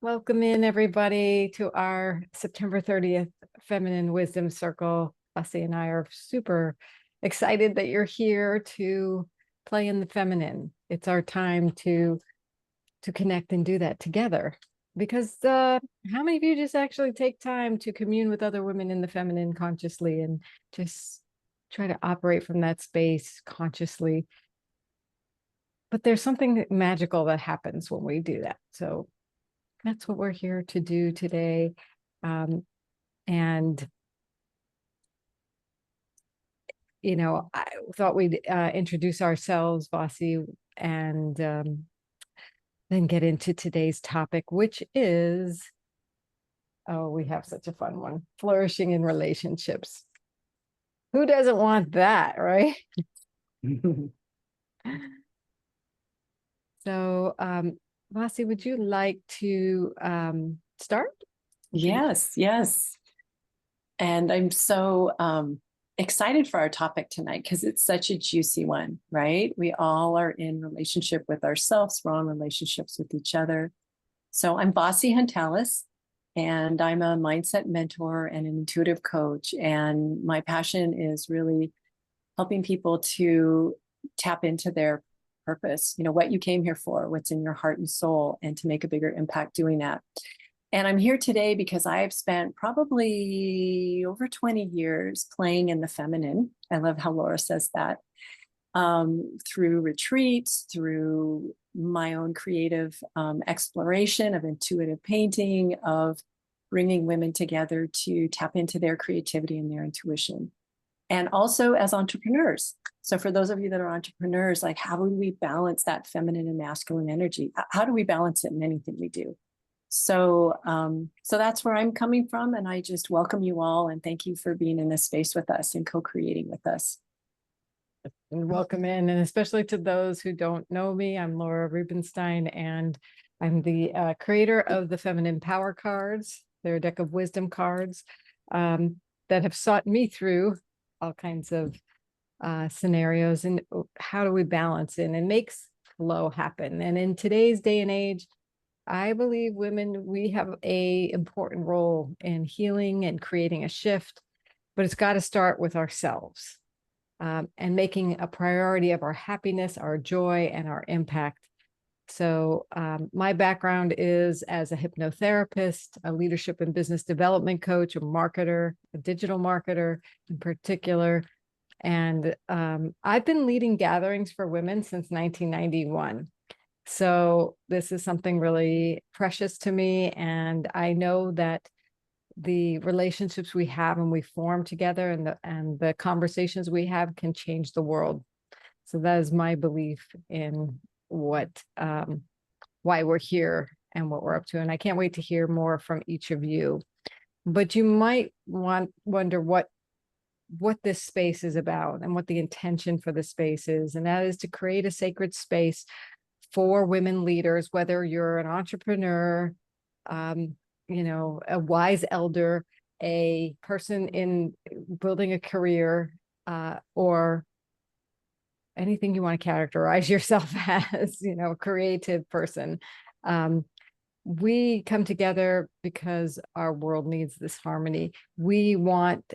Welcome in everybody to our September 30th Feminine Wisdom Circle. Bussy and I are super excited that you're here to play in the feminine. It's our time to connect and do that together. Because how many of you just actually take time to commune with other women in the feminine consciously and just try to operate from that space consciously? But there's something magical that happens when we do that. So that's what we're here to do today. And, I thought we'd introduce ourselves, Vasi, and then get into today's topic, which is, we have such a fun one, flourishing in relationships. Who doesn't want that, right? So, Vasi, would you like to start? Yes. And I'm so excited for our topic tonight because it's such a juicy one, right? We all are in relationship with ourselves. We're all in relationships with each other. So I'm Vasi Huntalis, and I'm a mindset mentor and an intuitive coach. And my passion is really helping people to tap into their purpose, what you came here for, what's in your heart and soul, and to make a bigger impact doing that. And I'm here today because I've spent probably over 20 years playing in the feminine. I love how Laura says that. Through retreats, through my own creative exploration of intuitive painting, of bringing women together to tap into their creativity and their intuition. And also as entrepreneurs. So for those of you that are entrepreneurs, like, how do we balance that feminine and masculine energy? How do we balance it in anything we do? So that's where I'm coming from. And I just welcome you all and thank you for being in this space with us and co-creating with us. And welcome in, and especially to those who don't know me, I'm Laura Rubenstein, and I'm the creator of the Feminine Power Cards. They're a deck of wisdom cards that have sought me through all kinds of scenarios and how do we balance it and makes flow happen. And in today's day and age, I believe women, we have a important role in healing and creating a shift, but it's got to start with ourselves and making a priority of our happiness, our joy, and our impact. So my background is as a hypnotherapist, a leadership and business development coach, a marketer, a digital marketer in particular. And I've been leading gatherings for women since 1991. So this is something really precious to me. And I know that the relationships we have and we form together and the conversations we have can change the world. So that is my belief in what why we're here and what we're up to. And I can't wait to hear more from each of you. But you might wonder what this space is about and what the intention for the space is. And that is to create a sacred space for women leaders, whether you're an entrepreneur, a wise elder, a person in building a career, or anything you want to characterize yourself as, a creative person. We come together because our world needs this harmony. We want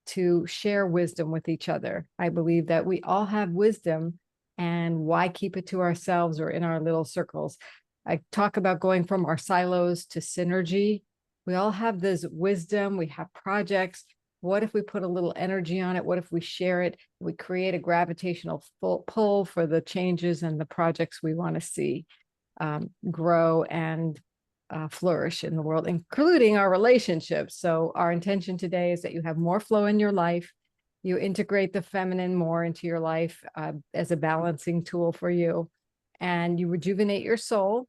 to share wisdom with each other. I believe that we all have wisdom, and why keep it to ourselves or in our little circles? I talk about going from our silos to synergy. We all have this wisdom. We have projects. What if we put a little energy on it? What if we share it? We create a gravitational pull for the changes and the projects we want to see grow and flourish in the world, including our relationships. So our intention today is that you have more flow in your life. You integrate the feminine more into your life as a balancing tool for you, and you rejuvenate your soul,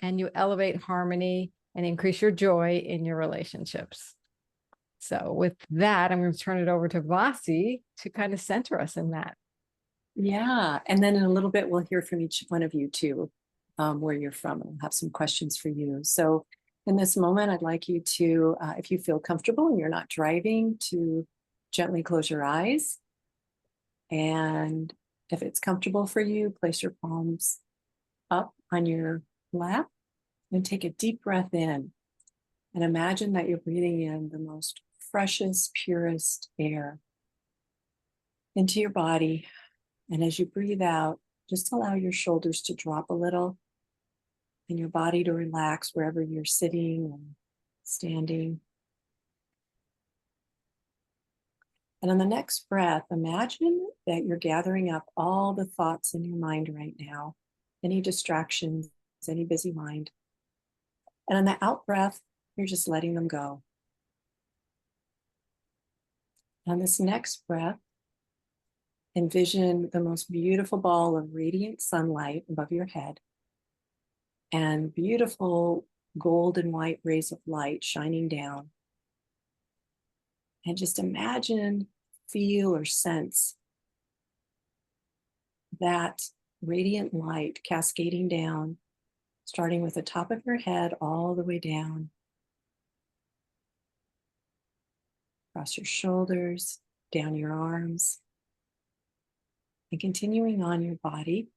and you elevate harmony and increase your joy in your relationships. So with that, I'm going to turn it over to Vasi to kind of center us in that. Yeah. And then in a little bit, we'll hear from each one of you too, where you're from. I'll have some questions for you. So in this moment, I'd like you to, if you feel comfortable and you're not driving, to gently close your eyes. And if it's comfortable for you, place your palms up on your lap And take a deep breath in and imagine that you're breathing in the most freshest, purest air into your body. And as you breathe out, just allow your shoulders to drop a little and your body to relax wherever you're sitting and standing. And on the next breath, imagine that you're gathering up all the thoughts in your mind right now, any distractions, any busy mind. And on the out breath, you're just letting them go. On this next breath, envision the most beautiful ball of radiant sunlight above your head and beautiful gold and white rays of light shining down. And just imagine, feel, or sense that radiant light cascading down, starting with the top of your head all the way down, across your shoulders, down your arms, and continuing on your body.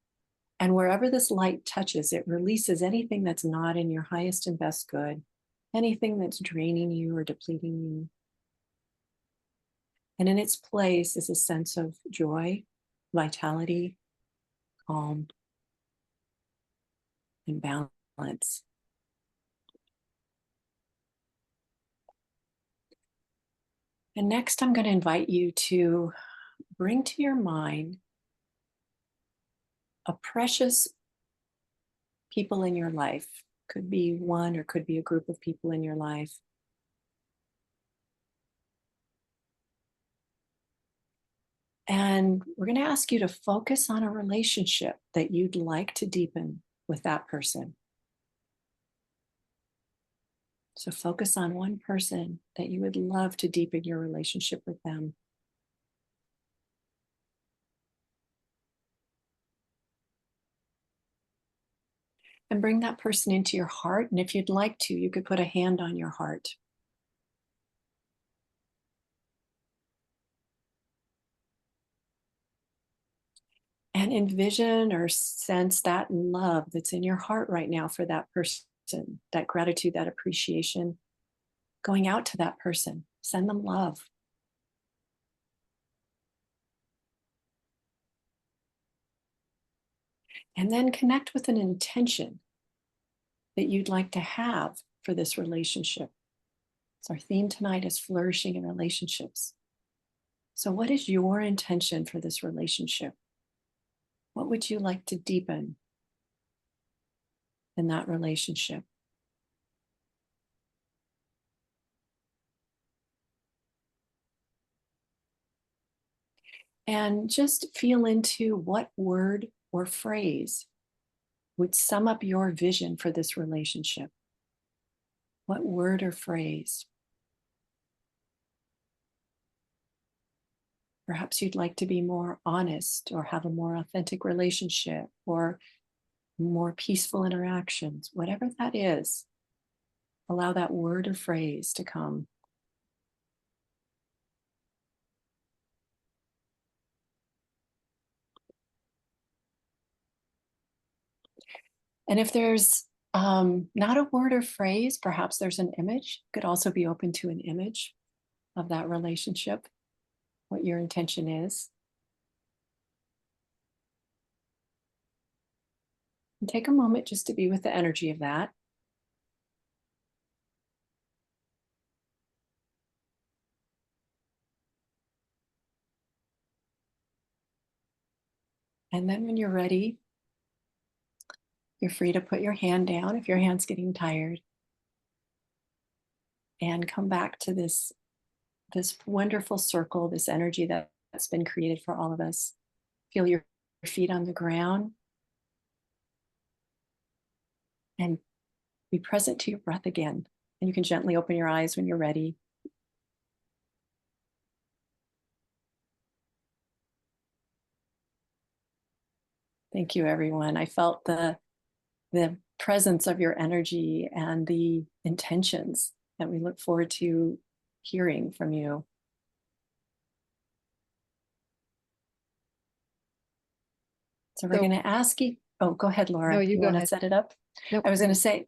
And wherever this light touches, it releases anything that's not in your highest and best good, anything that's draining you or depleting you. And in its place is a sense of joy, vitality, calm, and balance. And next, I'm going to invite you to bring to your mind a precious people in your life. Could be one or could be a group of people in your life. And we're going to ask you to focus on a relationship that you'd like to deepen with that person. So focus on one person that you would love to deepen your relationship with them. And bring that person into your heart. And if you'd like to, you could put a hand on your heart. And envision or sense that love that's in your heart right now for that person, that gratitude, that appreciation, going out to that person. Send them love. And then connect with an intention that you'd like to have for this relationship. So our theme tonight is flourishing in relationships. So what is your intention for this relationship? What would you like to deepen in that relationship? And just feel into what word or phrase would sum up your vision for this relationship. What word or phrase? Perhaps you'd like to be more honest or have a more authentic relationship or more peaceful interactions. Whatever that is, allow that word or phrase to come. And if there's not a word or phrase, perhaps there's an image. You could also be open to an image of that relationship, what your intention is. And take a moment just to be with the energy of that. And then when you're ready, you're free to put your hand down if your hand's getting tired and come back to this wonderful circle, this energy that's been created for all of us. Feel your feet on the ground and be present to your breath again. And you can gently open your eyes when you're ready. Thank you, everyone. I felt the presence of your energy and the intentions that we look forward to hearing from you. So we're going to ask you. Oh, go ahead, Laura. No, you You go want to ahead. set it up? Nope. I was going to say,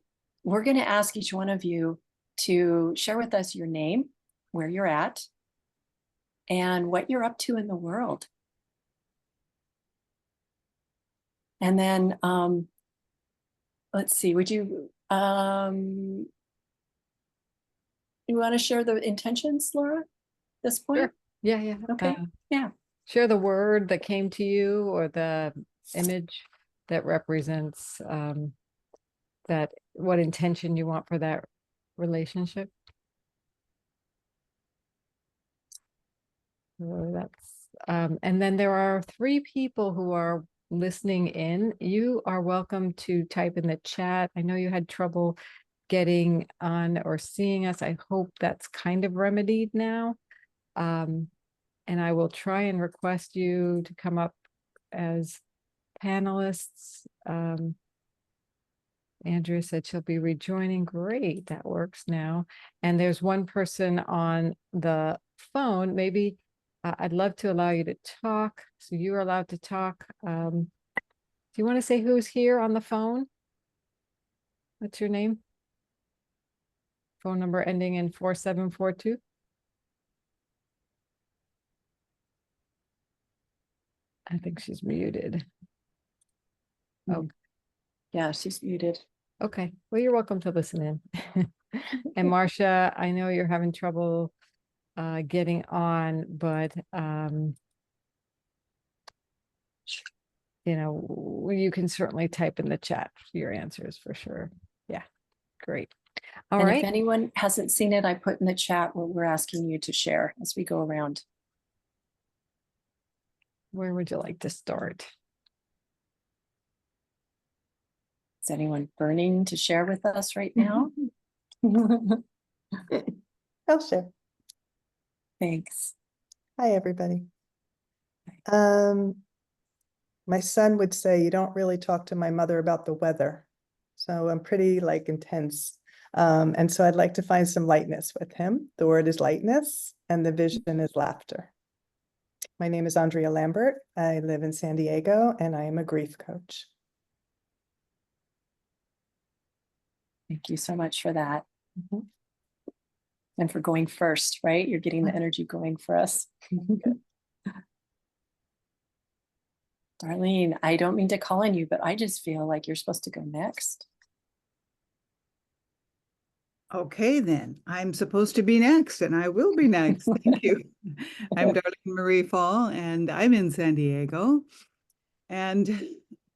we're going to ask each one of you to share with us your name, where you're at, and what you're up to in the world. And then let's see, would you want to share the intentions, Laura, at this point? Sure. Yeah. Okay. Yeah. Share the word that came to you or the image that represents that what intention you want for that relationship. So that's and then there are 3 people who are listening in. You are welcome to type in the chat. I know you had trouble getting on or seeing us. I hope that's kind of remedied now. And I will try and request you to come up as panelists. Andrea said she'll be rejoining. Great, that works now. And there's one person on the phone. Maybe I'd love to allow you to talk. So you are allowed to talk. Do you want to say who's here on the phone? What's your name? Phone number ending in 4742. I think she's muted. Oh, yeah, she's muted. Okay. Well, you're welcome to listen in. And Marcia, I know you're having trouble getting on, but you know, you can certainly type in the chat your answers for sure. Yeah, great. All and right. if anyone hasn't seen it, I put in the chat what we're asking you to share as we go around. Where would you like to start? Is anyone burning to share with us right now? I'll share. Thanks. Hi, everybody. My son would say, you don't really talk to my mother about the weather. So I'm pretty intense. And so I'd like to find some lightness with him. The word is lightness and the vision is laughter. My name is Andrea Lambert. I live in San Diego and I am a grief coach. Thank you so much for that. Mm-hmm. And for going first, right? You're getting the energy going for us. Darlene, I don't mean to call on you, but I just feel like you're supposed to go next. Okay, then I'm supposed to be next and I will be next. Thank you. I'm Darlene Marie Fall and I'm in San Diego. And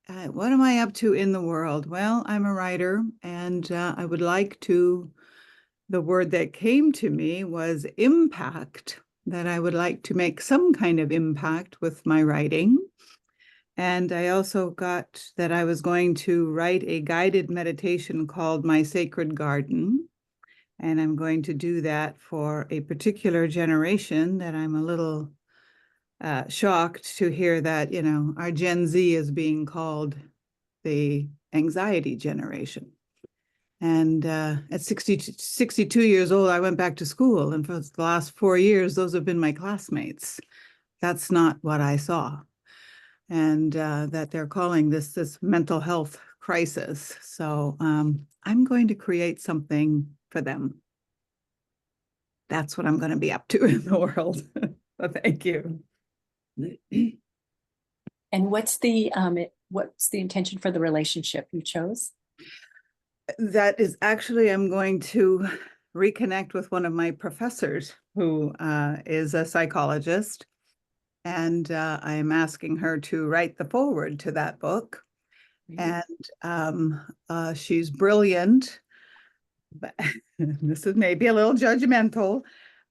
what am I up to in the world? Well, I'm a writer and I would like to, the word that came to me was impact, that I would like to make some kind of impact with my writing. And I also got that I was going to write a guided meditation called My Sacred Garden. And I'm going to do that for a particular generation that I'm a little shocked to hear that, you know, our Gen Z is being called the anxiety generation. And at 62 years old, I went back to school. And for the last 4 years, those have been my classmates. That's not what I saw. And that they're calling this mental health crisis. So I'm going to create something for them. That's what I'm going to be up to in the world. So thank you. And what's the intention for the relationship you chose? That is actually, I'm going to reconnect with one of my professors who is a psychologist. And I am asking her to write the foreword to that book. And she's brilliant. But this is maybe a little judgmental.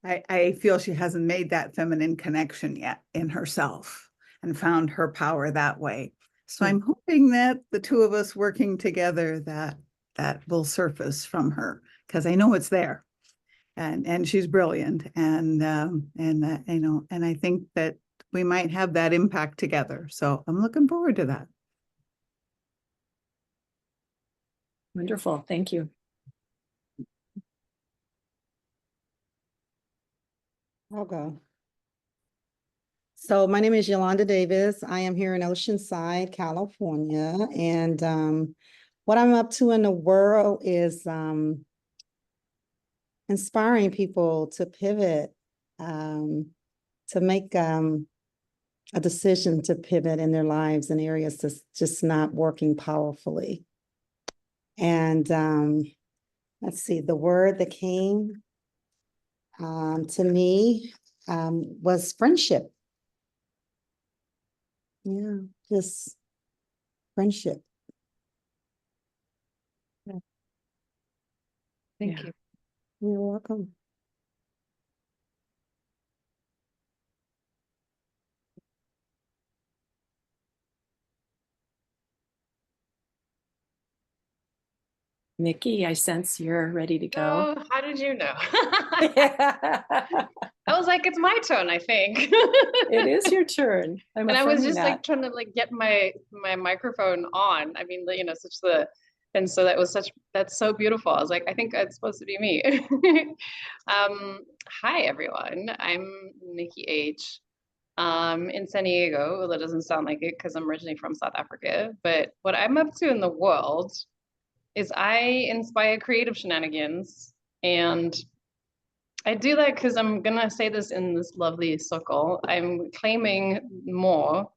I feel she hasn't made that feminine connection yet in herself and found her power that way. So I'm hoping that the two of us working together, that will surface from her, because I know it's there. And she's brilliant. And you know, and I think that we might have that impact together. So I'm looking forward to that. Wonderful. Thank you. I'll go. So my name is Yolanda Davis. I am here in Oceanside, California, and what I'm up to in the world is inspiring people to pivot, to make a decision to pivot in their lives in areas that's just not working powerfully. And let's see, the word that came to me was friendship. Yeah, just friendship. Thank Yeah. you. You're welcome. Nikki, I sense you're ready to go. Oh, how did you know? It I was like, it's my turn, I think. is your turn. I'm And I was affirming just that. like trying to like get my microphone on. I mean, you know, and so that's so beautiful. I was like, I think it's supposed to be me. Hi everyone. I'm Nikki H. In San Diego. Well, that doesn't sound like it because I'm originally from South Africa. But what I'm up to in the world is I inspire creative shenanigans. And I do that because I'm gonna say this in this lovely circle. I'm claiming more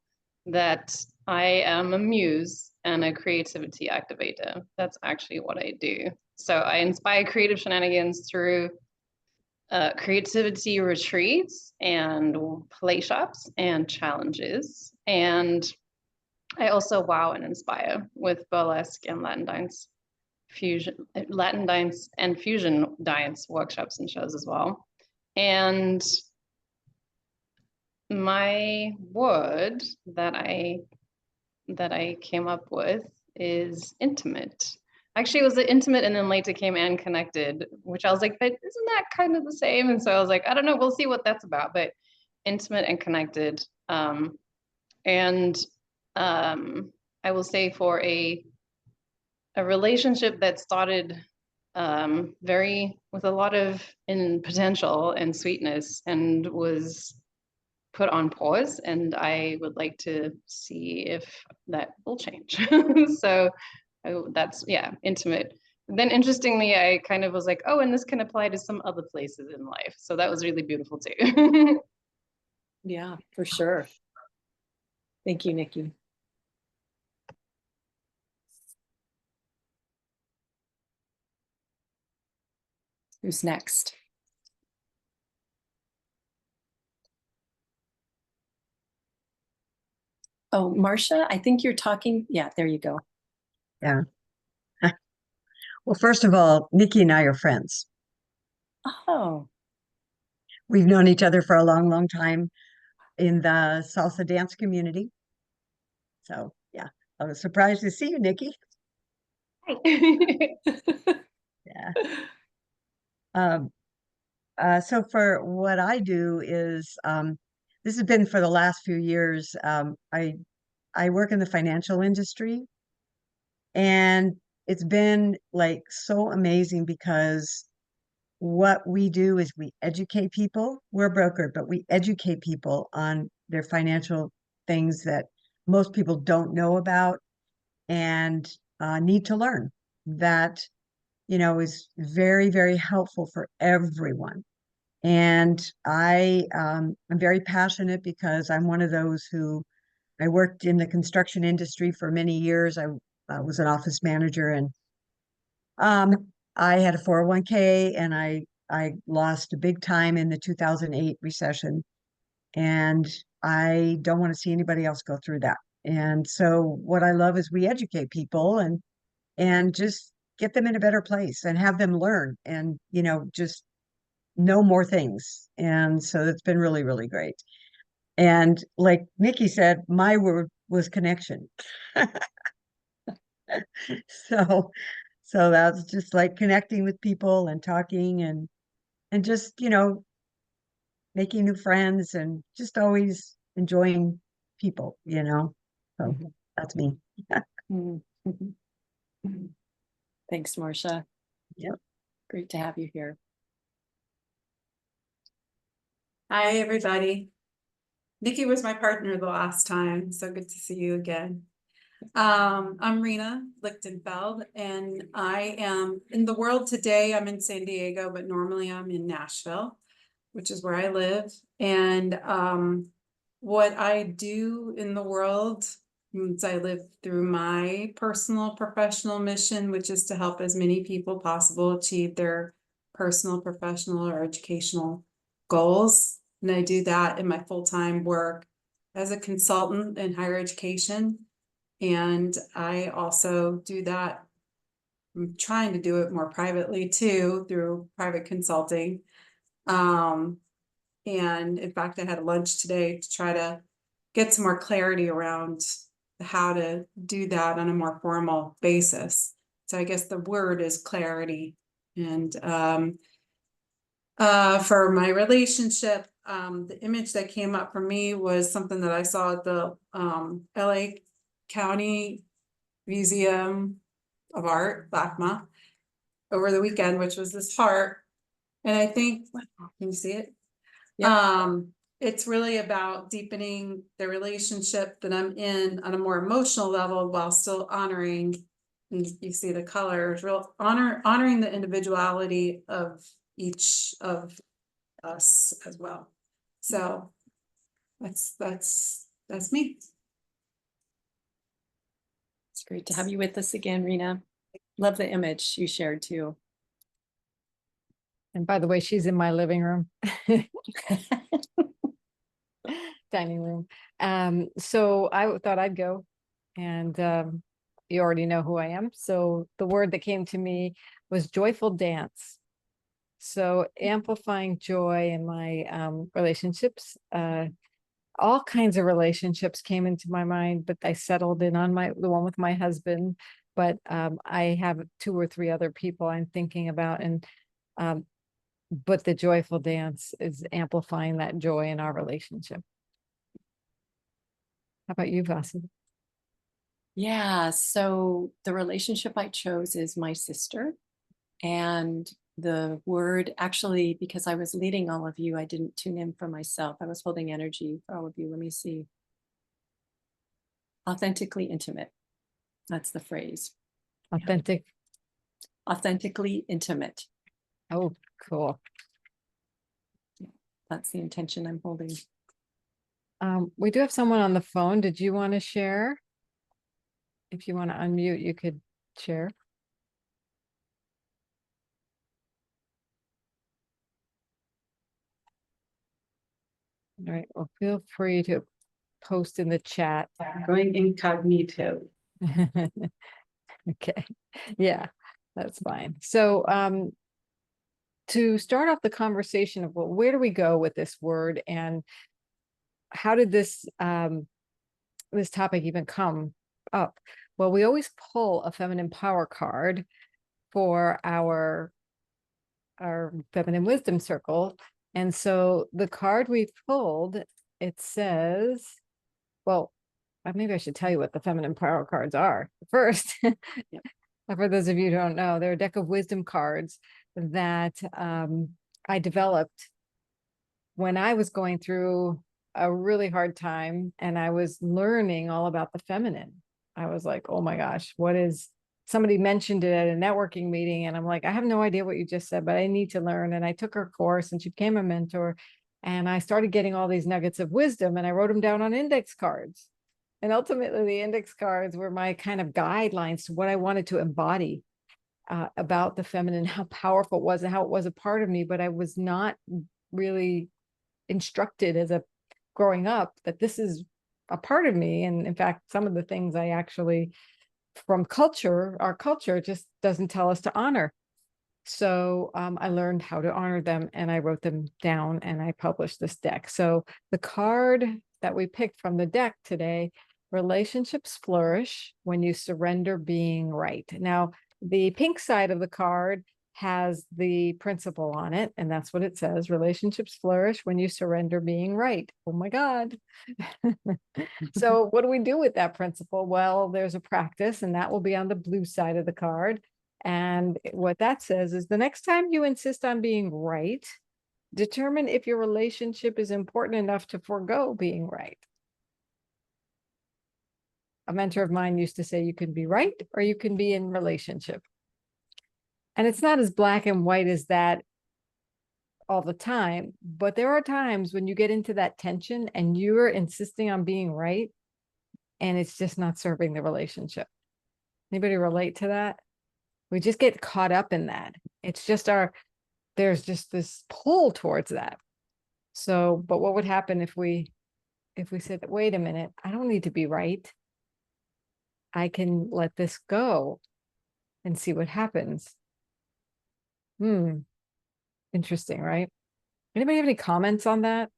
that I am a muse and a creativity activator. That's actually what I do. So I inspire creative shenanigans through creativity retreats and play shops and challenges. And I also wow and inspire with burlesque and Latin dance and fusion dance workshops and shows as well. And my word that I came up with is intimate. Actually, it was the intimate and then later came and connected, which I was like, but isn't that kind of the same? And so I was like, I don't know, we'll see what that's about, but intimate and connected. And I will say for a relationship that started with a lot of in potential and sweetness and was put on pause, and I would like to see if that will change. So that's, yeah, intimate. Then interestingly, I kind of was like, oh, and this can apply to some other places in life. So that was really beautiful too. Yeah, for sure. Thank you, Nikki. Who's next? Oh, Marcia, I think you're talking. Yeah, there you go. Yeah. Well, first of all, Nikki and I are friends. Oh, We've known each other for a long, long time in the salsa dance community. So yeah, I was surprised to see you, Nikki. Yeah. So for what I do is, this has been for the last few years. I work in the financial industry, and it's been like so amazing because what we do is we educate people. We're a broker, but we educate people on their financial things that most people don't know about and need to learn. That, is very, very helpful for everyone. And I'm very passionate because I'm one of those who I worked in the construction industry for many years. I was an office manager, and I had a 401k, and I lost a big time in the 2008 recession, and I don't want to see anybody else go through that. And so what I love is we educate people and just get them in a better place and have them learn and just know more things. And so that's been really, really great. And like Nikki said, my word was connection. So that's just like connecting with people and talking and just, making new friends and just always enjoying people, So that's me. Thanks, Marcia. Yep. Great to have you here. Hi, everybody. Nikki was my partner the last time, so good to see you again. I'm Rena Lichtenfeld, and I am in the world today. I'm in San Diego, but normally I'm in Nashville, which is where I live. And what I do in the world is I live through my personal professional mission, which is to help as many people possible achieve their personal, professional, or educational goals. And I do that in my full-time work as a consultant in higher education. And I also do that. I'm trying to do it more privately too, through private consulting. And in fact, I had a lunch today to try to get some more clarity around how to do that on a more formal basis. So I guess the word is clarity. And for my relationship, the image that came up for me was something that I saw at the LA County Museum of Art, LACMA, over the weekend, which was this heart. And I think, can you see it? Yep. It's really about deepening the relationship that I'm in on a more emotional level while still honoring, and you see the colors, real honoring the individuality of each of us as well. So that's me. It's great to have you with us again, Rena. Love the image you shared too. And by the way, she's in my living room. Dining room. So I thought I'd go, and you already know who I am. So the word that came to me was joyful dance. So amplifying joy in my relationships, all kinds of relationships came into my mind, but I settled in on the one with my husband. But I have 2 or 3 other people I'm thinking about, and but the joyful dance is amplifying that joy in our relationship. How about you, Vasi? Yeah, so the relationship I chose is my sister. And the word, actually, because I was leading all of you, I didn't tune in for myself. I was holding energy for all of you. Let me see. Authentically intimate. That's the phrase. Authentic. Authentically intimate. Oh, cool. That's the intention I'm holding. We do have someone on the phone. Did you want to share? If you want to unmute, you could share. All right. Well, feel free to post in the chat. Going incognito. Okay. Yeah, that's fine. So to start off the conversation of, well, where do we go with this word, and how did this this topic even come up? Well, we always pull a feminine power card for our feminine wisdom circle. And so the card we pulled, it says, well, maybe I should tell you what the feminine power cards are first. For those of you who don't know, they're a deck of wisdom cards that I developed when I was going through a really hard time and I was learning all about the feminine. I was like, oh my gosh, what is, somebody mentioned it at a networking meeting, and I'm like, I have no idea what you just said, but I need to learn. And I took her course and she became a mentor, and I started getting all these nuggets of wisdom, and I wrote them down on index cards. And ultimately the index cards were my kind of guidelines to what I wanted to embody about the feminine, how powerful it was and how it was a part of me. But I was not really instructed as a growing up that this is a part of me. And in fact, some of the things I actually, from culture, our culture just doesn't tell us to honor. So I learned how to honor them, and I wrote them down, and I published this deck. So the card that we picked from the deck today, relationships flourish when you surrender being right. Now, the pink side of the card has the principle on it, and that's what it says: relationships flourish when you surrender being right. Oh my God. So what do we do with that principle? Well, there's a practice, and that will be on the blue side of the card. And what that says is, the next time you insist on being right, determine if your relationship is important enough to forego being right. a mentor of mine used to say, you can be right or you can be in relationship. And it's not as black and white as that all the time, but there are times when you get into that tension and you're insisting on being right and it's just not serving the relationship. Anybody relate to that? We just get caught up in that. It's just there's just this pull towards that. So, but what would happen if we said, wait a minute, I don't need to be right. I can let this go and see what happens. Interesting, right? Anybody have any comments on that?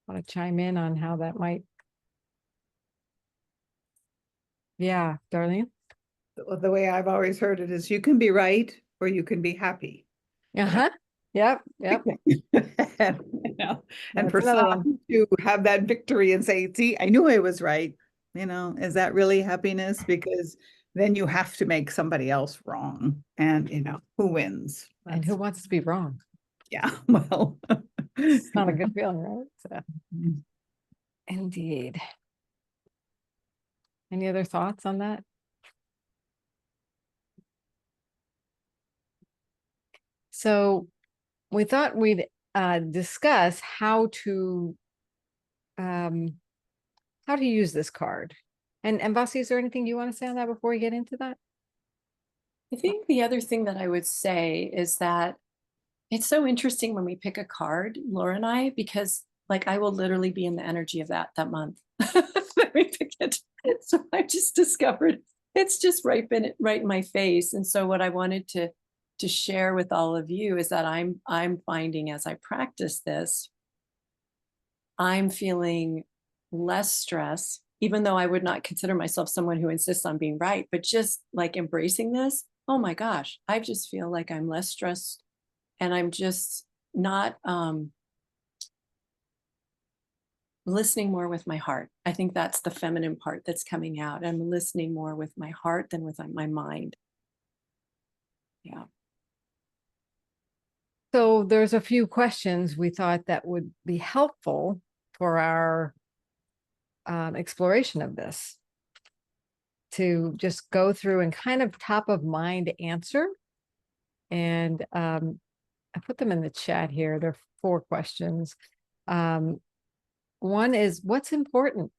Want to chime in on how that might? Yeah, Darlene? The way I've always heard it is you can be right or you can be happy. Uh-huh. Yep. And, and for That's another one. some to have that victory and say, see, I knew I was right. Is that really happiness? Because then you have to make somebody else wrong. And, who wins? And who wants to be wrong? Yeah, well. It's not a good feeling, right? So, indeed. Any other thoughts on that? So we thought we'd discuss how to use this card. And Vasi, is there anything you want to say on that before we get into that? I think the other thing that I would say is that it's so interesting when we pick a card, Laura and I, because like I will literally be in the energy of that month when we pick it. So I just discovered it's just right in my face. And so what I wanted to share with all of you is that I'm finding as I practice this, I'm feeling less stress, even though I would not consider myself someone who insists on being right, but just like embracing this, oh my gosh, I just feel like I'm less stressed and I'm just not listening more with my heart. I think that's the feminine part that's coming out. I'm listening more with my heart than with my mind. Yeah. So there's a few questions we thought that would be helpful for our exploration of this, to just go through and kind of top of mind answer. And I put them in the chat here. There are 4 questions. One is, what's important?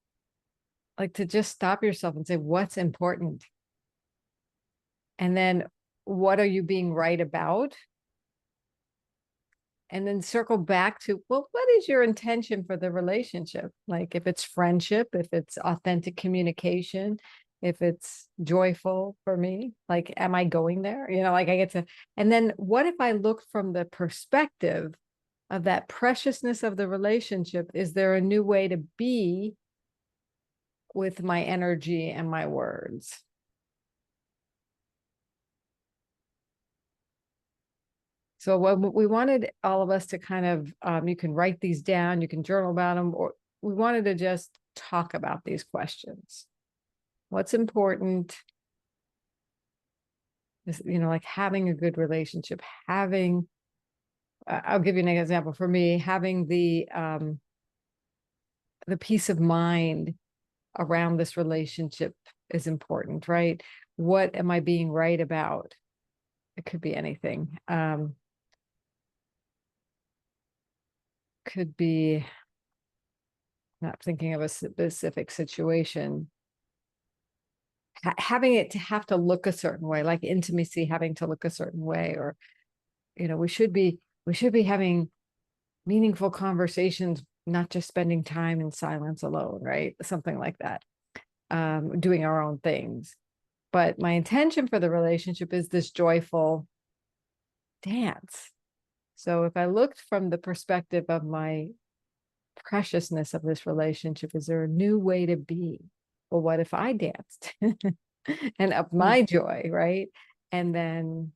Like, to just stop yourself and say, what's important? And then, what are you being right about? And then circle back to, well, what is your intention for the relationship? Like, if it's friendship, if it's authentic communication, if it's joyful for me, like, am I going there? Like I get to, and then what if I look from the perspective of that preciousness of the relationship? Is there a new way to be with my energy and my words? So what we wanted all of us to kind of, you can write these down, you can journal about them, or we wanted to just talk about these questions. What's important is, like having a good relationship, having, I'll give you an example. For me, having the peace of mind around this relationship is important, right? What am I being right about? It could be anything. Could be not thinking of a specific situation. Having it to have to look a certain way, like intimacy having to look a certain way, or, we should be having meaningful conversations, not just spending time in silence alone, right? Something like that. Doing our own things. But my intention for the relationship is this joyful dance. So if I looked from the perspective of my preciousness of this relationship, is there a new way to be? Well, what if I danced and up my joy, right? And then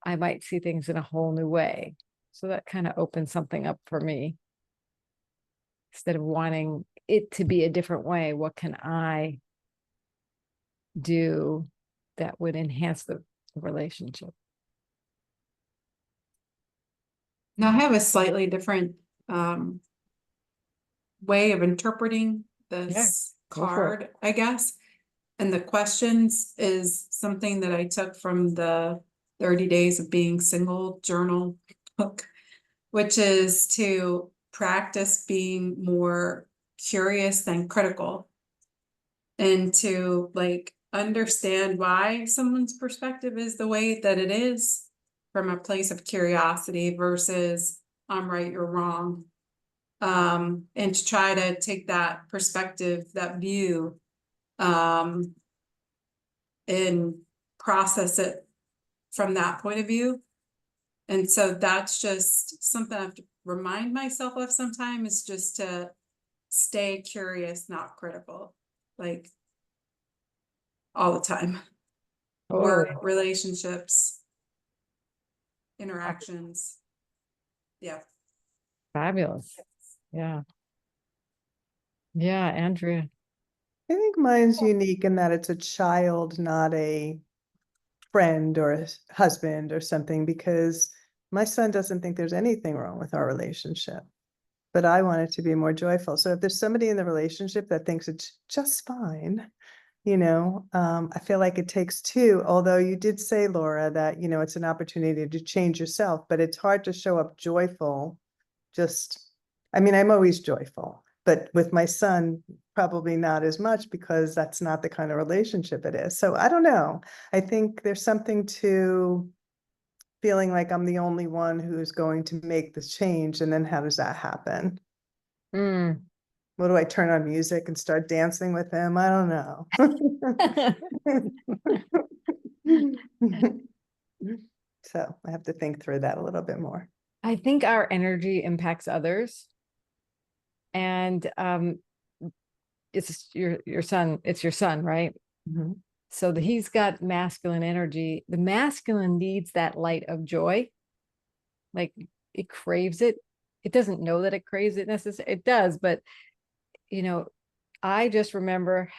I might see things in a whole new way. So that kind of opens something up for me. Instead of wanting it to be a different way, what can I do that would enhance the relationship? Now I have a slightly different way of interpreting this go for it. card, I guess. And the questions is something that I took from the 30 Days of Being Single journal book, which is to practice being more curious than critical, and to like understand why someone's perspective is the way that it is from a place of curiosity versus I'm right, you're wrong. And to try to take that perspective, that view, and process it from that point of view. And so that's just something I have to remind myself of sometimes, is just to stay curious, not critical, like all the time. Work, Totally. relationships, interactions. Yeah. Fabulous. Yeah. Yeah, Andrea. I think mine's unique in that it's a child, not a friend or a husband or something, because my son doesn't think there's anything wrong with our relationship, but I want it to be more joyful. So if there's somebody in the relationship that thinks it's just fine, I feel like it takes two, although you did say, Laura, that, it's an opportunity to change yourself, but it's hard to show up joyful. I'm always joyful, but with my son, probably not as much, because that's not the kind of relationship it is. So I don't know. I think there's something to feeling like I'm the only one who's going to make this change. And then how does that happen? Mm. What do I turn on music and start dancing with him? I don't know. So I have to think through that a little bit more. I think our energy impacts others. And it's your son, right? Mhm. So that he's got masculine energy. The masculine needs that light of joy. Like it craves it. It doesn't know that it craves it necessarily. It does, but I just remember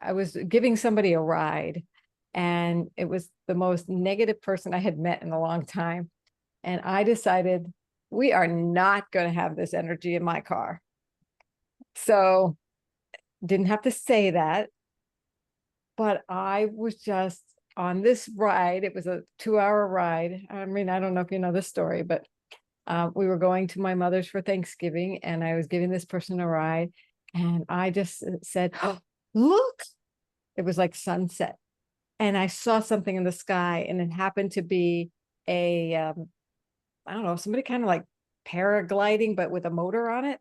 I was giving somebody a ride, and it was the most negative person I had met in a long time. And I decided we are not going to have this energy in my car. So didn't have to say that, but I was just on this ride. It was a 2-hour ride. I mean, I don't know if you know this story, but we were going to my mother's for Thanksgiving, and I was giving this person a ride, and I just said, oh, look, it was like sunset. And I saw something in the sky, and it happened to be I don't know, somebody kind of like paragliding, but with a motor on it.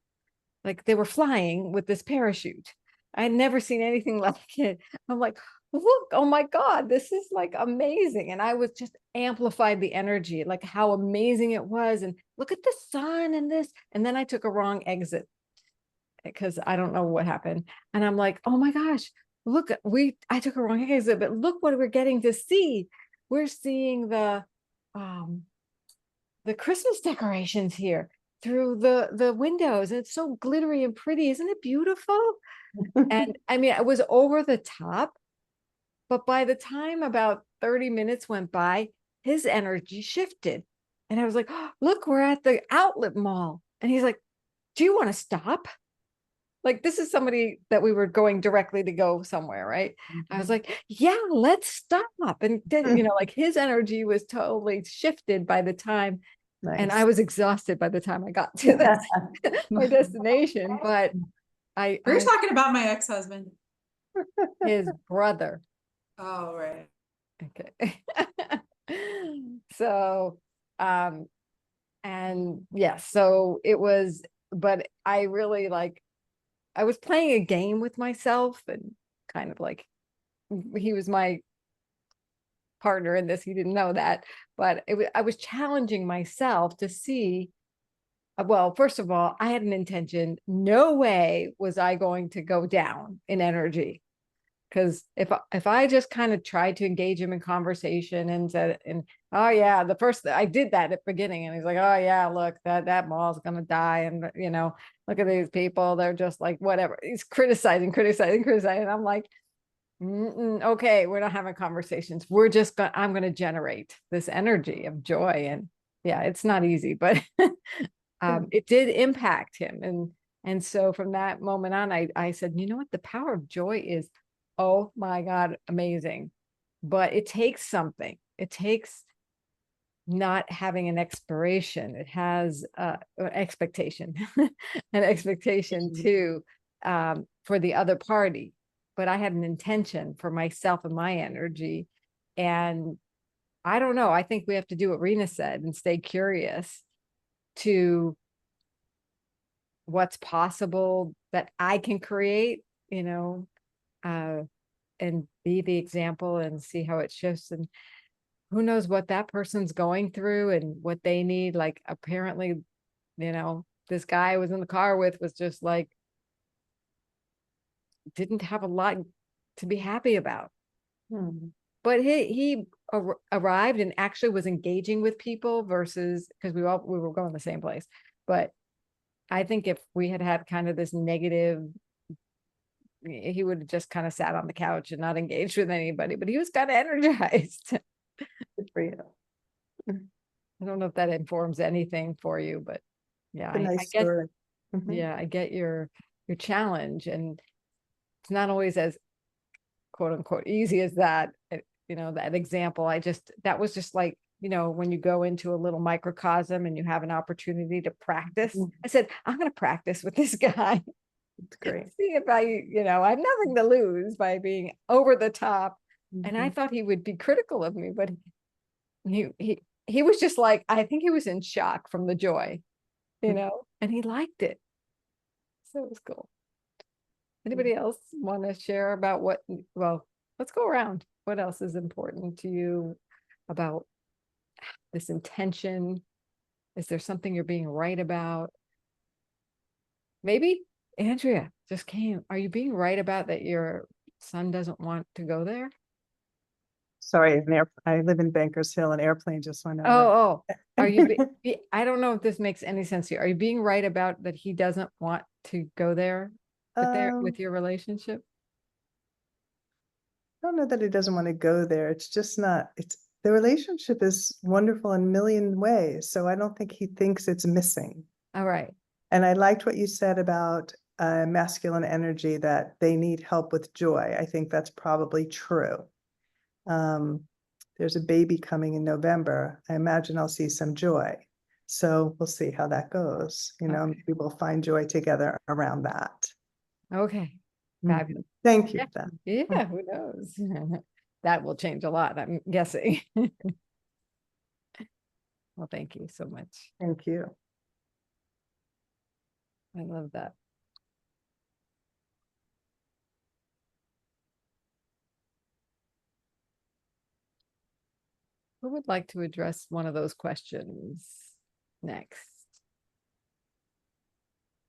Like they were flying with this parachute. I had never seen anything like it. I'm like, look, oh my God, this is like amazing. And I was just amplified the energy, like how amazing it was. And look at the sun and this. And then I took a wrong exit because I don't know what happened. And I'm like, oh my gosh, look, I took a wrong exit, but look what we're getting to see. We're seeing the Christmas decorations here through the windows. And it's so glittery and pretty. Isn't it beautiful? And I mean, it was over the top, but by the time about 30 minutes went by, his energy shifted. And I was like, oh, look, we're at the outlet mall. And he's like, do you want to stop? Like, this is somebody that we were going directly to go somewhere, right? I was like, yeah, let's stop. And like his energy was totally shifted by the time. Nice. And I was exhausted by the time I got to my destination. But We're talking about my ex-husband. his brother. Oh, right. Okay. So, and yes, so it was, but I really I was playing a game with myself, and kind of like he was my partner in this. He didn't know that, but I was challenging myself to see, well, first of all, I had an intention. No way was I going to go down in energy. Because if I just kind of tried to engage him in conversation and said, and oh yeah, I did that at the beginning, and he's like, oh yeah, look, that mall's gonna die, and look at these people, they're just like whatever. He's criticizing. And I'm like, okay, we're not having conversations. I'm gonna generate this energy of joy, and yeah, it's not easy, but it did impact him, and And so from that moment on, I said, you know what? The power of joy is, oh my God, amazing. But it takes something. It takes not having an expiration. It has an expectation, an expectation too, for the other party. But I had an intention for myself and my energy. And I don't know. I think we have to do what Rena said and stay curious to what's possible that I can create, and be the example and see how it shifts. And who knows what that person's going through and what they need. Like apparently, this guy I was in the car with was just like, didn't have a lot to be happy about. But he arrived and actually was engaging with people versus, because we were going the same place. But I think if we had had kind of this negative, he would have just kind of sat on the couch and not engaged with anybody, but he was kind of energized. Good for you. I don't know if that informs anything for you, but yeah, A nice story. yeah, I get your challenge, and it's not always as quote unquote easy as that. That example, that was just like, when you go into a little microcosm and you have an opportunity to practice. I said, I'm going to practice with this guy. It's great. See if I have nothing to lose by being over the top. And I thought he would be critical of me, but he was just like, I think he was in shock from the joy, and he liked it. So it was cool. Anybody else want to share about let's go around. What else is important to you about this intention? Is there something you're being right about? Maybe Andrea just came. Are you being right about that your son doesn't want to go there? Sorry, I live in Bankers Hill, an airplane just went over. Oh, are you? I don't know if this makes any sense to you. Are you being right about that he doesn't want to go there with your relationship? I don't know that he doesn't want to go there. It's just not, the relationship is wonderful in a million ways. So I don't think he thinks it's missing. All right. And I liked what you said about masculine energy, that they need help with joy. I think that's probably true. There's a baby coming in November. I imagine I'll see some joy. So we'll see how that goes. Maybe we'll find joy together around that. Okay. Fabulous. Thank you. Yeah, who knows? That will change a lot, I'm guessing. Well, thank you so much. Thank you. I love that. Who would like to address one of those questions next?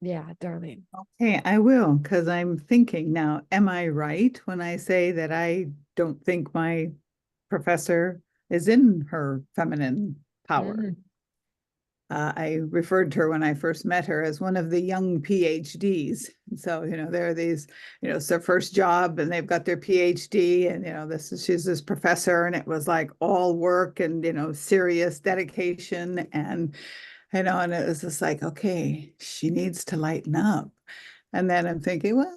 Yeah, Darlene. Okay, I will, because I'm thinking now, am I right when I say that I don't think my professor is in her feminine power? I referred to her when I first met her as one of the young PhDs. So, there are these, it's their first job and they've got their PhD, and, she's this professor, and it was like all work and, serious dedication. And and it was just like, okay, she needs to lighten up. And then I'm thinking, well,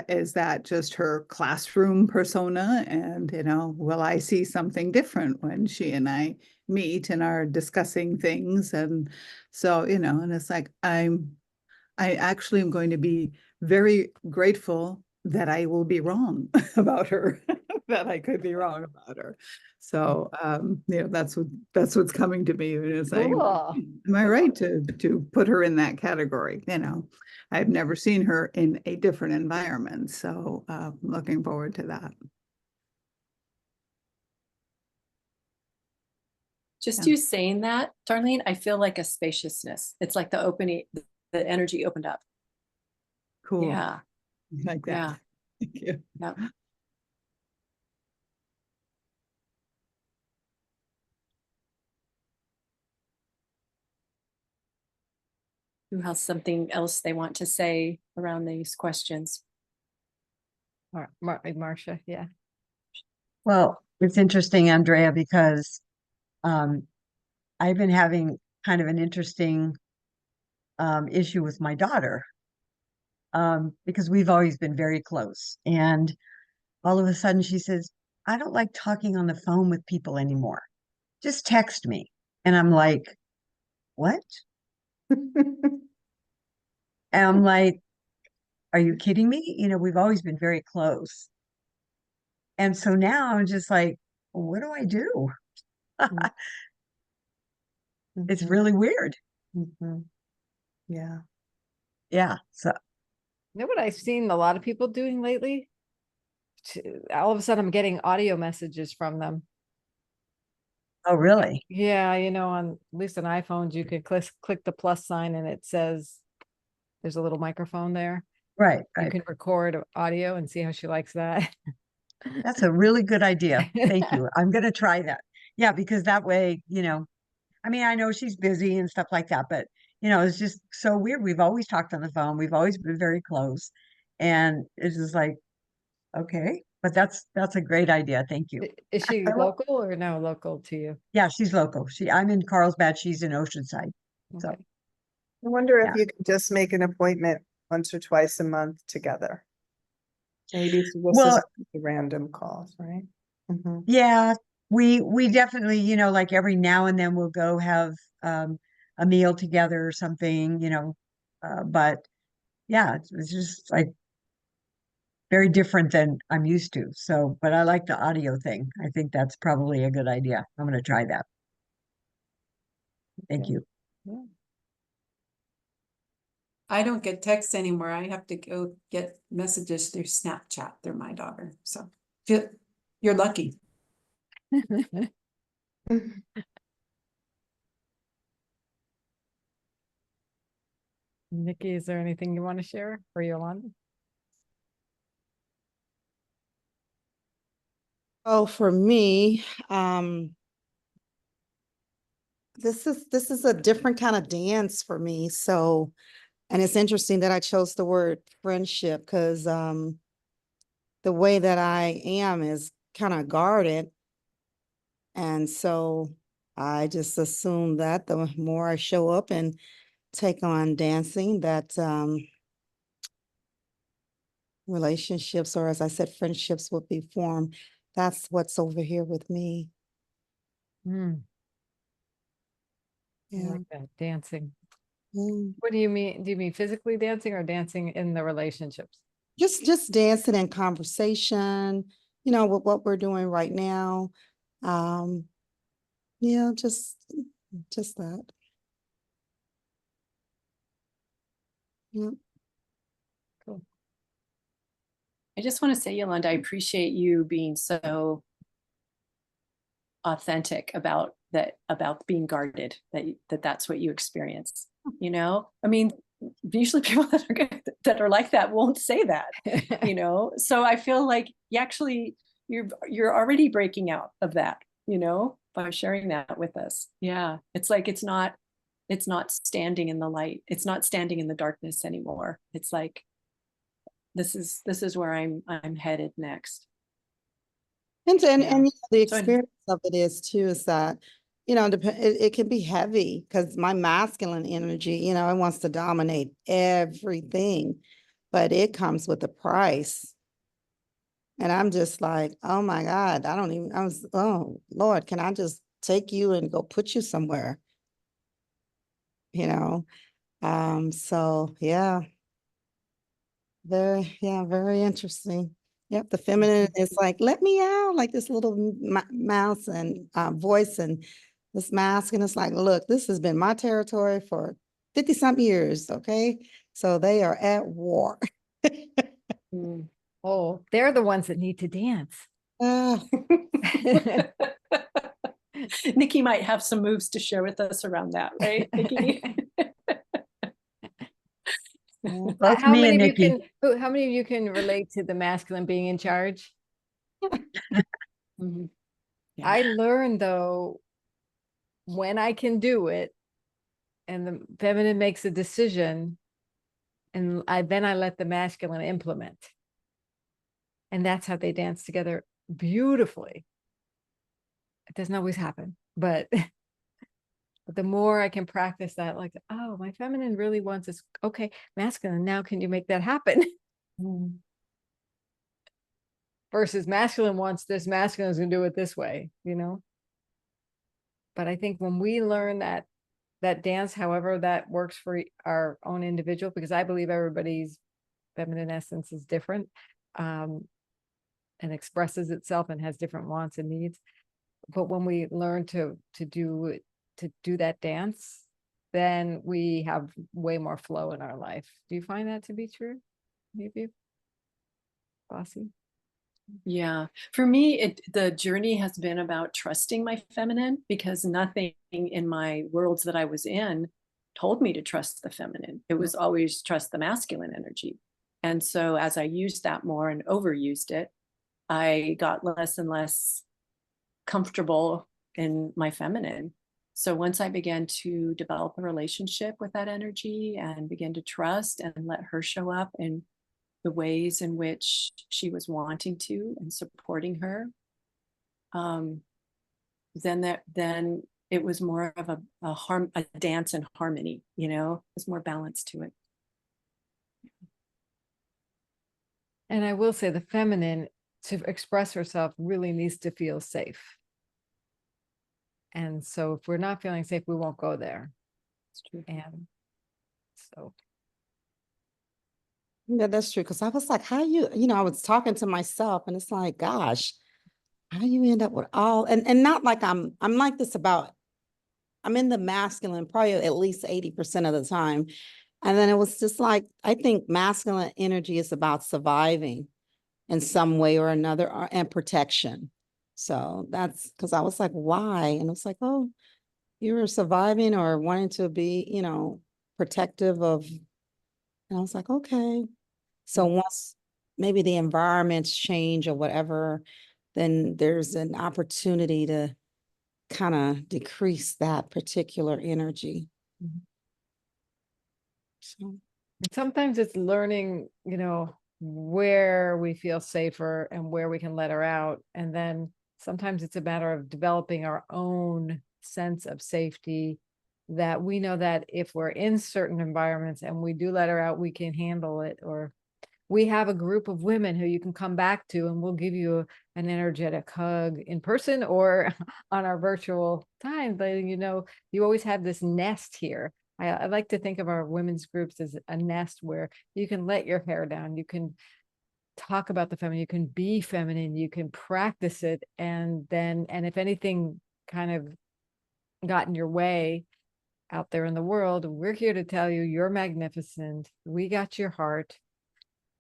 is that just her classroom persona? And, will I see something different when she and I meet and are discussing things? And so, and it's like, I actually am going to be very grateful that I will be wrong about her, that I could be wrong about her. So, that's what's coming to me. Is Cool. am I right to put her in that category? I've never seen her in a different environment. So, looking forward to that. Just you saying that, Darlene, I feel like a spaciousness. It's like the energy opened up. Cool. Yeah. Like that. Yeah. Thank you. Yep. Who has something else they want to say around these questions? Marcia, yeah. Well, it's interesting, Andrea, because I've been having kind of an interesting issue with my daughter, because we've always been very close. And all of a sudden she says, I don't like talking on the phone with people anymore. Just text me. And I'm like, what? And I'm like, are you kidding me? You know, we've always been very close. And so now I'm just like, what do I do? It's Mhm, really weird. mhm. Yeah. Yeah. So, You know what I've seen a lot of people doing lately? All of a sudden I'm getting audio messages from them. oh, really? Yeah, you know, on at least on iPhones, you can click the plus sign and it says there's a little microphone there. Right, You right. can record audio and see how she likes that. That's a really good idea. Thank you. I'm going to try that. Yeah, because that way, you know, I mean, I know she's busy and stuff like that, but you know, it's just so weird. We've always talked on the phone. We've always been very close. And it's just like, okay, but that's a great idea. Thank you. Is she I wa- local or no local to you? Yeah, she's local. I'm in Carlsbad, she's in Oceanside. So, Okay. I wonder yeah. if you could just make an appointment once or twice a month together. Maybe so this Well, is the random calls, right? Mhm. yeah, we definitely, you know, like every now and then we'll go have a meal together or something, you know. But yeah, it's just like very different than I'm used to. So, but I like the audio thing. I think that's probably a good idea. I'm going to try that. Thank Okay. you. Yeah. I don't get texts anymore. I have to go get messages through Snapchat through my daughter. So you're lucky. Nikki, is there anything you want to share for Yolanda? Oh, for me, this is a different kind of dance for me. So, and it's interesting that I chose the word friendship because the way that I am is kind of guarded. And so I just assume that the more I show up and take on dancing, that relationships, or as I said, friendships will be formed. That's what's over here with me. Mm, I Yeah. like that dancing. Mm. What do you mean? Do you mean physically dancing or dancing in the relationships? Just dancing and conversation, you know, with what we're doing right now. Um, yeah, just that. Yeah. Cool. I just want to say, Yolanda, I appreciate you being so authentic about being guarded, that's what you experience. You know, I mean, usually people that are like that won't say that, you know. So I feel like you're already breaking out of that, you know, by sharing that with us. Yeah, it's like it's not standing in the light, it's not standing in the darkness anymore. It's like this is where I'm headed next. And Yeah. you know, the So experience of it is too is that, you know, it can be heavy because my masculine energy, you know, it wants to dominate everything, but it comes with a price. And I'm just like, oh my God, oh Lord, can I just take you and go put you somewhere? You know? So yeah, very interesting. Yep, the feminine is like, let me out, like this little mouse and voice, and this mask, and it's like, look, this has been my territory for 50 some years, okay? So they are at war. mm. Oh, they're the ones that need to dance. Ah, Nikki might have some moves to share with us around that, right, Nikki? Both How me many and of you Nikki. how many of you can relate to the masculine being in charge? Mhm. Yeah. I learned though, when I can do it and the feminine makes a decision, and then I let the masculine implement. And that's how they dance together beautifully. It doesn't always happen, but But the more I can practice that, like, oh, my feminine really wants this. Okay, masculine, now can you make that happen? Versus masculine wants this, masculine is gonna do it this way, you know? But I think when we learn that dance, however that works for our own individual, because I believe everybody's feminine essence is different, and expresses itself and has different wants and needs. But when we learn to do that dance, then we have way more flow in our life. Do you find that to be true? Maybe, Bossy? Yeah, for me, the journey has been about trusting my feminine, because nothing in my worlds that I was in told me to trust the feminine. It was always trust the masculine energy. And so as I used that more and overused it, I got less and less comfortable in my feminine. So once I began to develop a relationship with that energy and begin to trust and let her show up in the ways in which she was wanting to and supporting her, then it was more of a dance in harmony, there's more balance to it. And I will say the feminine, to express herself, really needs to feel safe. And so if we're not feeling safe, we won't go there. It's true. And so. Yeah, that's true. Because I was like, how I was talking to myself and it's like, gosh, how you end up with all, and not like I'm like this about, I'm in the masculine probably at least 80% of the time. And then it was just like, I think masculine energy is about surviving in some way or another, and protection. So that's because I was like, why? And it's like, oh, you were surviving or wanting to be, protective of, and I was like, okay. So once maybe the environments change or whatever, then there's an opportunity to kind of decrease that particular energy. So. Sometimes it's learning, where we feel safer and where we can let her out. And then sometimes it's a matter of developing our own sense of safety, that we know that if we're in certain environments and we do let her out, we can handle it. Or we have a group of women who you can come back to, and we'll give you an energetic hug in person or on our virtual time. But you always have this nest here. I like to think of our women's groups as a nest where you can let your hair down, you can talk about the feminine, you can be feminine, you can practice it, and if anything kind of got in your way out there in the world, we're here to tell you you're magnificent. We got your heart,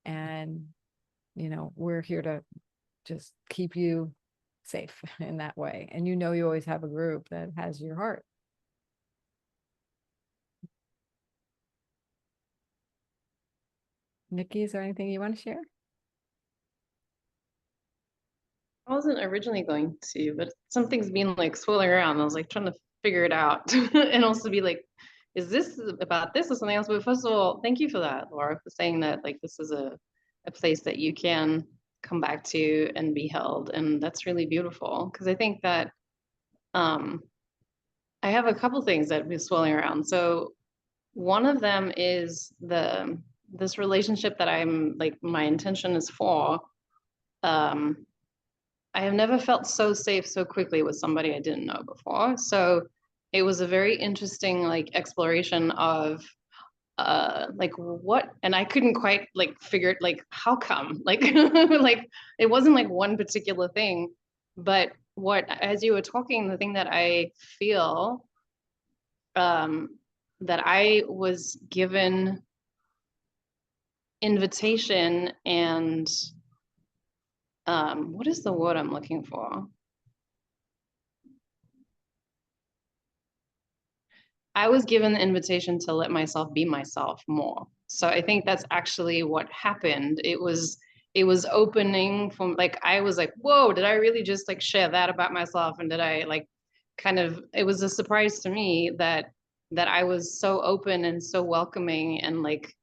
and we're here to just keep you safe in that way. And you always have a group that has your heart. Nikki, is there anything you want to share? I wasn't originally going to, but something's been like swirling around. I was like trying to figure it out and also be like, is this about this or something else? But first of all, thank you for that, Laura, for saying that like this is a place that you can come back to and be held. And that's really beautiful, because I think that I have a couple things that be swirling around. So one of them is this relationship that I'm like, my intention is for. I have never felt so safe so quickly with somebody I didn't know before. So it was a very interesting like exploration of like what, and I couldn't quite like figure it, like how come, like like it wasn't like one particular thing, but what, as you were talking, the thing that I feel that I was given invitation and what is the word I'm looking for? I was given the invitation to let myself be myself more. So I think that's actually what happened. It was opening from like, I was like, whoa, did I really just like share that about myself? And did I like kind of, it was a surprise to me that I was so open and so welcoming and like,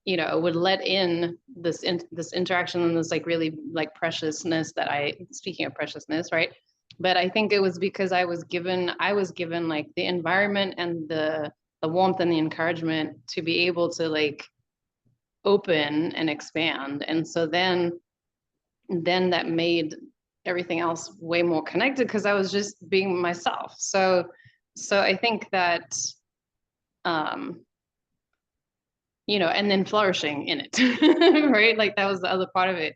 would let in this interaction and this like really like preciousness that speaking of preciousness, right? But I think it was because I was given like the environment and the warmth and the encouragement to be able to like open and expand. And so then that made everything else way more connected because I was just being myself. So I think that you know, and then flourishing in it, right? Like that was the other part of it.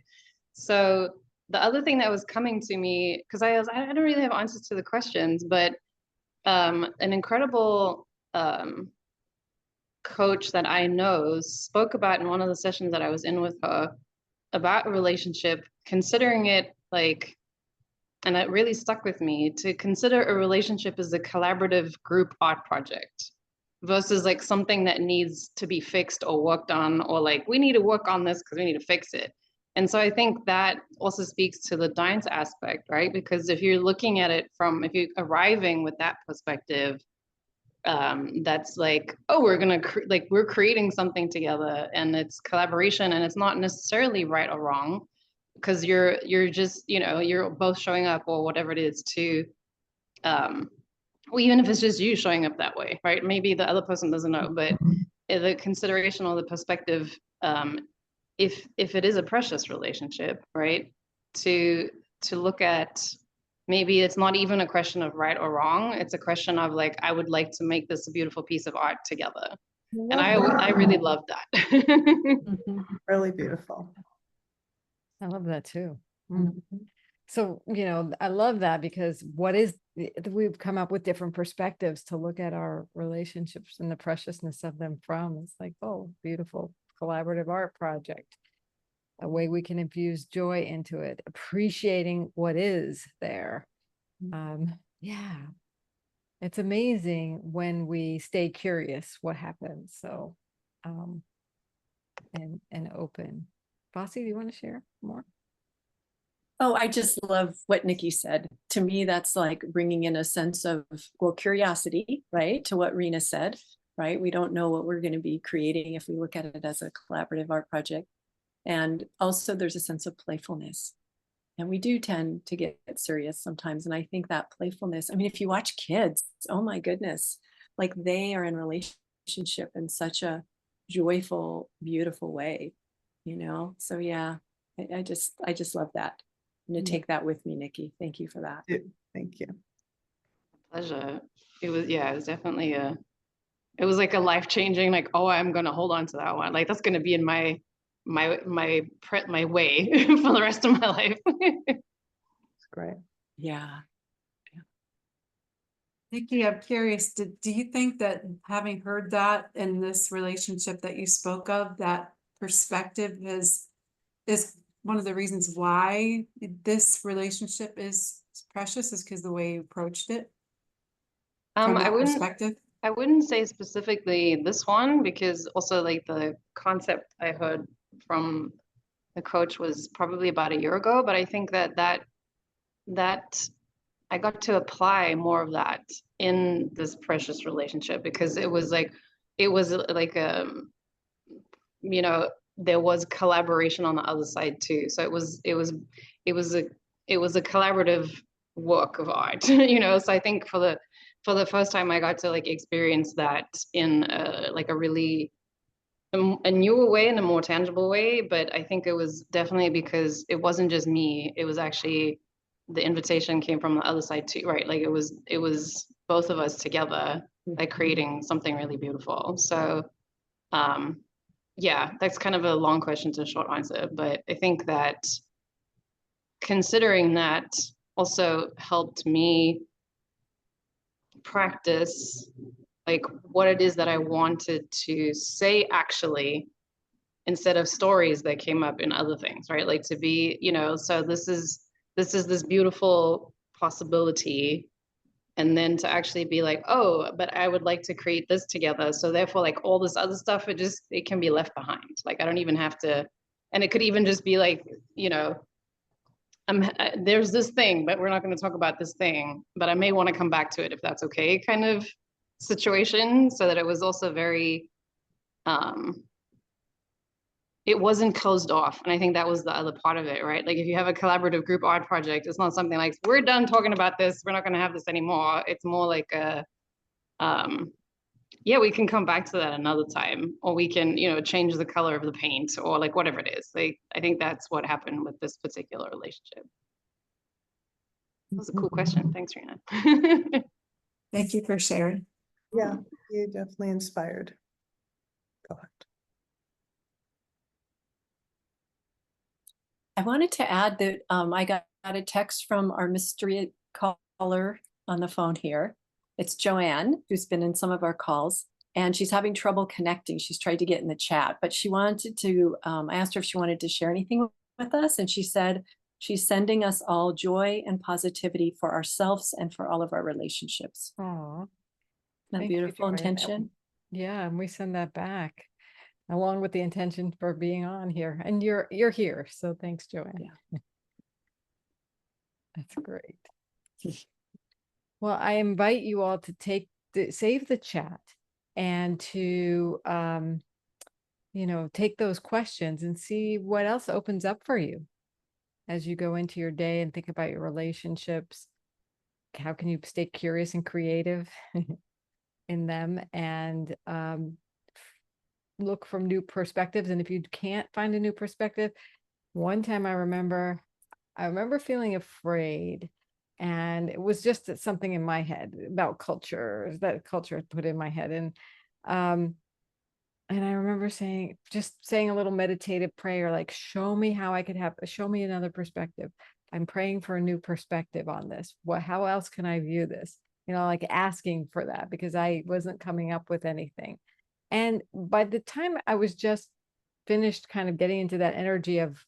So the other thing that was coming to me, because I don't really have answers to the questions, but an incredible coach that I know spoke about in one of the sessions that I was in with her about a relationship, considering it like, and it really stuck with me, to consider a relationship as a collaborative group art project versus like something that needs to be fixed or worked on, or like we need to work on this because we need to fix it. And so I think that also speaks to the dance aspect, right? Because if you're looking at it from, if you're arriving with that perspective, that's like, oh, we're gonna like we're creating something together, and it's collaboration, and it's not necessarily right or wrong, because you're just, you know, you're both showing up or whatever it is to well, even if it's just you showing up that way, right? Maybe the other person doesn't know, but the consideration or the perspective, if it is a precious relationship, right? To look at, maybe it's not even a question of right or wrong. It's a question of like, I would like to make this a beautiful piece of art together. And I really love that. Really beautiful. I love that too. So, you know, I love that because we've come up with different perspectives to look at our relationships and the preciousness of them from. It's like, oh, beautiful collaborative art project, a way we can infuse joy into it, appreciating what is there. Yeah, it's amazing when we stay curious what happens. So, and open. Fossey, do you want to share more? Oh, I just love what Nikki said. To me, that's like bringing in a sense of, well, curiosity, right? To what Rena said, right? We don't know what we're going to be creating if we look at it as a collaborative art project. And also there's a sense of playfulness. And we do tend to get serious sometimes. And I think that playfulness, I mean, if you watch kids, oh my goodness, like they are in relationship in such a joyful, beautiful way, you know? So yeah, I just love that. I'm going to take that with me, Nikki. Thank you for that. Thank you. Pleasure. It was, yeah, it was definitely it was like a life-changing, like, oh, I'm going to hold on to that one. Like, that's going to be in my way for the rest of my life. It's great. Yeah. Nikki, I'm curious, do you think that having heard that in this relationship that you spoke of, that perspective is one of the reasons why this relationship is precious, is because the way you approached it from that perspective? I wouldn't say specifically this one, because also like the concept I heard from the coach was probably about a year ago, but I think that I got to apply more of that in this precious relationship, because it was like you know, there was collaboration on the other side too. So it was a collaborative work of art, you know. So I think for the first time I got to like experience that in like a really a newer way, in a more tangible way. But I think it was definitely because it wasn't just me. It was actually, the invitation came from the other side too, right? Like it was both of us together, like creating something really beautiful. So yeah, that's kind of a long question to a short answer, but I think that considering that also helped me practice like what it is that I wanted to say actually, instead of stories that came up in other things, right? Like to be, you know, so this is this beautiful possibility, and then to actually be like, oh, but I would like to create this together, so therefore like all this other stuff, it can be left behind. Like I don't even have to, and it could even just be like, you know, there's this thing, but we're not going to talk about this thing, but I may want to come back to it if that's okay, kind of situation. So that it was also very it wasn't closed off. And I think that was the other part of it, right? Like if you have a collaborative group art project, it's not something like, we're done talking about this, we're not going to have this anymore. It's more like a, yeah, we can come back to that another time, or we can, you know, change the color of the paint, or like whatever it is. Like, I think that's what happened with this particular relationship. That was a cool question. Thanks, Rena. Thank you for sharing. Yeah, you definitely inspired thought. I wanted to add that I got a text from our mystery caller on the phone here. It's Joanne, who's been in some of our calls, and she's having trouble connecting. She's tried to get in the chat, but she wanted to, I asked her if she wanted to share anything with us, and she said she's sending us all joy and positivity for ourselves and for all of our relationships. Aw, That thank you, beautiful Joanne. intention. Yeah, and we send that back along with the intention for being on here. And you're here. So thanks, Joanne. Yeah. That's great. Well, I invite you all to save the chat and to you know, take those questions and see what else opens up for you as you go into your day and think about your relationships. How can you stay curious and creative in them, and look from new perspectives? And if you can't find a new perspective, one time I remember feeling afraid, and it was just something in my head about culture that culture had put in my head. And I remember saying a little meditative prayer, like, show me another perspective. I'm praying for a new perspective on this. How else can I view this? You know, like asking for that, because I wasn't coming up with anything. And by the time I was just finished kind of getting into that energy of,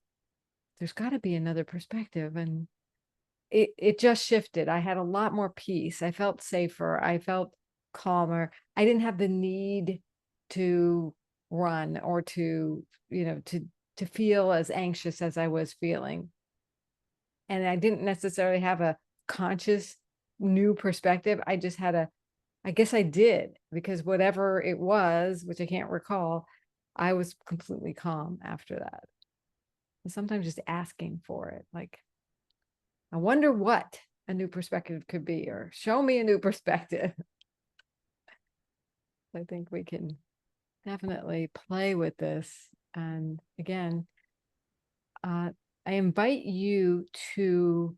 there's got to be another perspective, and it just shifted. I had a lot more peace. I felt safer. I felt calmer. I didn't have the need to run or to, you know, to feel as anxious as I was feeling. And I didn't necessarily have a conscious new perspective. I just had I guess I did, because whatever it was, which I can't recall, I was completely calm after that. And sometimes just asking for it, like, I wonder what a new perspective could be, or show me a new perspective. I think we can definitely play with this. And again, I invite you to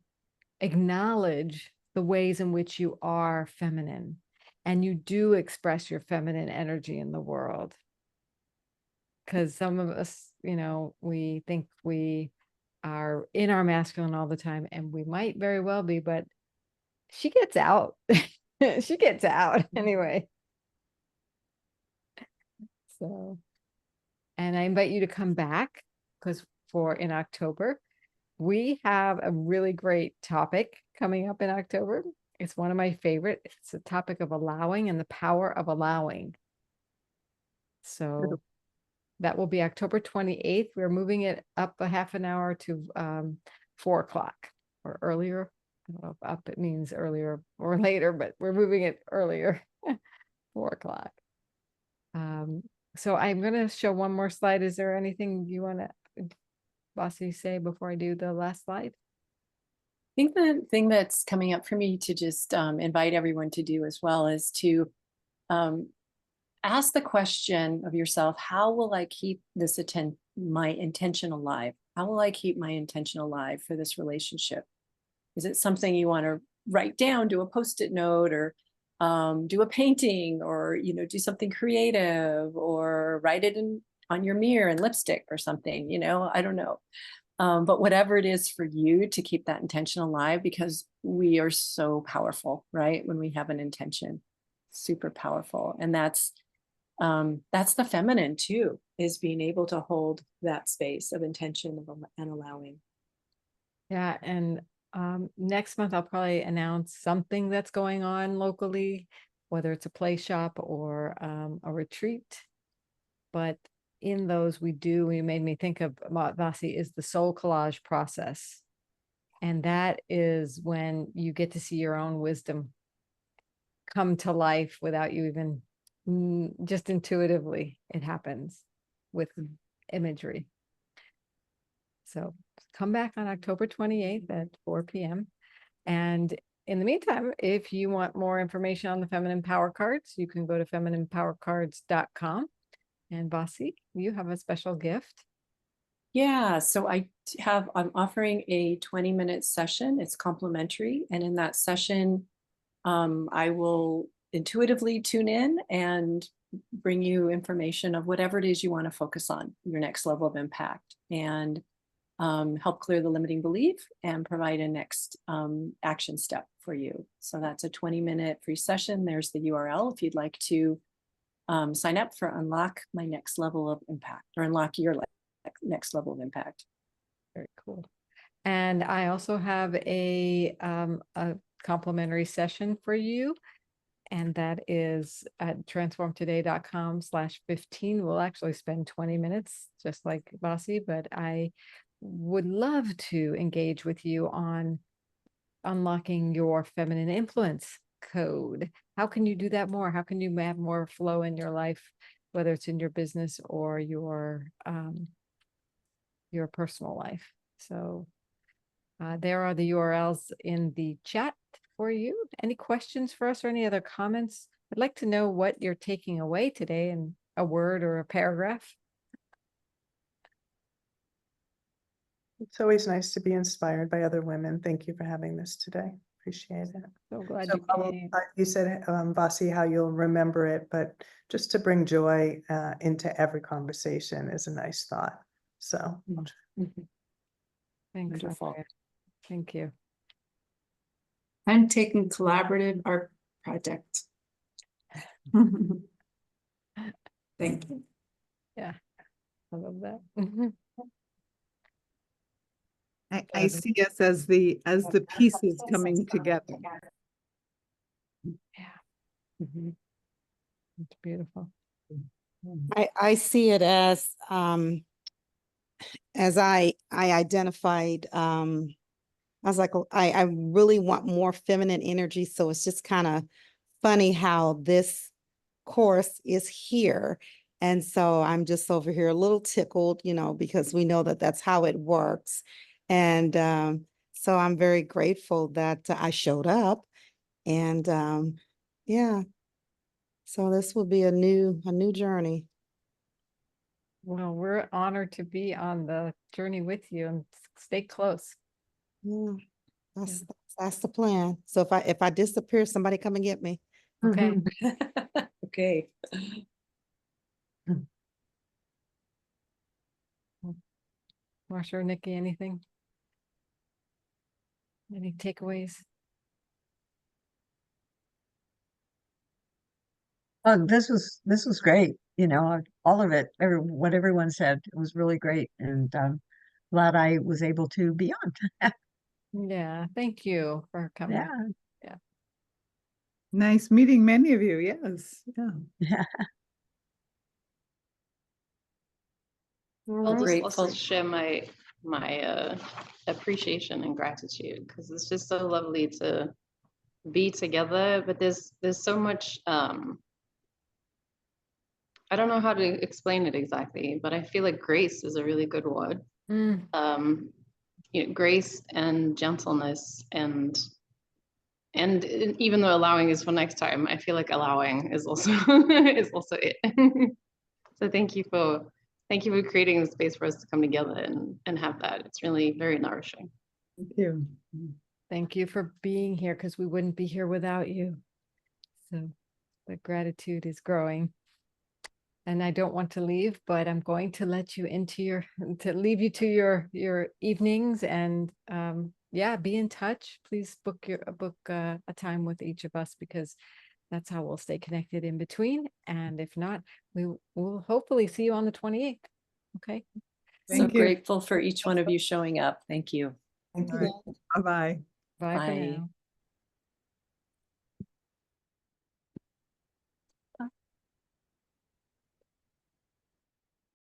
acknowledge the ways in which you are feminine, and you do express your feminine energy in the world. Because some of us, you know, we think we are in our masculine all the time, and we might very well be, but she gets out. She gets out anyway. So, and I invite you to come back, because in October, we have a really great topic coming up in October. It's one of my favorite. It's the topic of allowing and the power of allowing. So that will be October 28th. We're moving it up a half an hour to 4 o'clock or earlier. I don't know if up it means earlier or later, but we're moving it earlier, 4 o'clock. So I'm going to show one more slide. Is there anything you want to, Bossy, say before I do the last slide? I think the thing that's coming up for me to just invite everyone to do as well is to ask the question of yourself: how will I keep this my intention alive? How will I keep my intention alive for this relationship? Is it something you want to write down, do a Post-it note, or do a painting, or, you know, do something creative, or write it on your mirror in lipstick or something, you know, I don't know. But whatever it is for you to keep that intention alive, because we are so powerful, right? When we have an intention, super powerful. And that's the feminine too, is being able to hold that space of intention and allowing. Yeah. And next month, I'll probably announce something that's going on locally, whether it's a play shop or a retreat. But in those, you made me think of, Vasi, is the soul collage process. And that is when you get to see your own wisdom come to life without you even, just intuitively, it happens with imagery. So come back on October 28th at 4 p.m. And in the meantime, if you want more information on the Feminine Power Cards, you can go to femininepowercards.com. And Vasi, you have a special gift. Yeah, so I'm offering a 20-minute session. It's complimentary. And in that session, I will intuitively tune in and bring you information of whatever it is you want to focus on, your next level of impact, and help clear the limiting belief and provide a next action step for you. So that's a 20-minute free session. There's the URL if you'd like to sign up for Unlock My Next Level of Impact, or Unlock Your Next Level of Impact. Very cool. And I also have a complimentary session for you. And that is at transformtoday.com/15. We'll actually spend 20 minutes, just like Vasi, but I would love to engage with you on unlocking your feminine influence code. How can you do that more? How can you have more flow in your life, whether it's in your business or your personal life? So there are the URLs in the chat for you. Any questions for us or any other comments? I'd like to know what you're taking away today in a word or a paragraph. It's always nice to be inspired by other women. Thank you for having this today. Appreciate it. So glad So you came. you said, Vasi, how you'll remember it, but just to bring joy into every conversation is a nice thought. So Thanks, Wonderful. Andrea. Thank you. I'm taking collaborative art project. Thank you. Yeah, I love that. I see us as the pieces coming together. Mhm. It's beautiful. I see it as I identified, I was like, oh, I really want more feminine energy. So it's just kind of funny how this course is here. And so I'm just over here a little tickled, because we know that that's how it works. And so I'm very grateful that I showed up. And yeah, so this will be a new journey. Well, we're honored to be on the journey with you, and stay close. Yeah, that's the plan. So if I disappear, somebody come and get me. Okay. Okay. Marsha or Nikki, anything? Any takeaways? Oh, this was great. All of it, what everyone said, it was really great, and glad I was able to be on. Yeah, thank you for coming. Yeah. Nice meeting many of you. Yes. Yeah. Yeah. I'll just Grateful. also share my appreciation and gratitude, because it's just so lovely to be together. But there's so much I don't know how to explain it exactly, but I feel like grace is a really good word. Grace and gentleness, and even though allowing is for next time, I feel like allowing is also is also it. So thank you for creating the space for us to come together and have that. It's really very nourishing. Thank you. Thank you for being here, because we wouldn't be here without you. So the gratitude is growing. And I don't want to leave, but I'm going to let you leave you to your evenings, and yeah, be in touch. Please book a time with each of us, because that's how we'll stay connected in between. And if not, we will hopefully see you on the 28th. Okay. So Thank you. grateful for each one of you showing up. Thank you. thank All you. right. Bye-bye. Bye for Bye. now.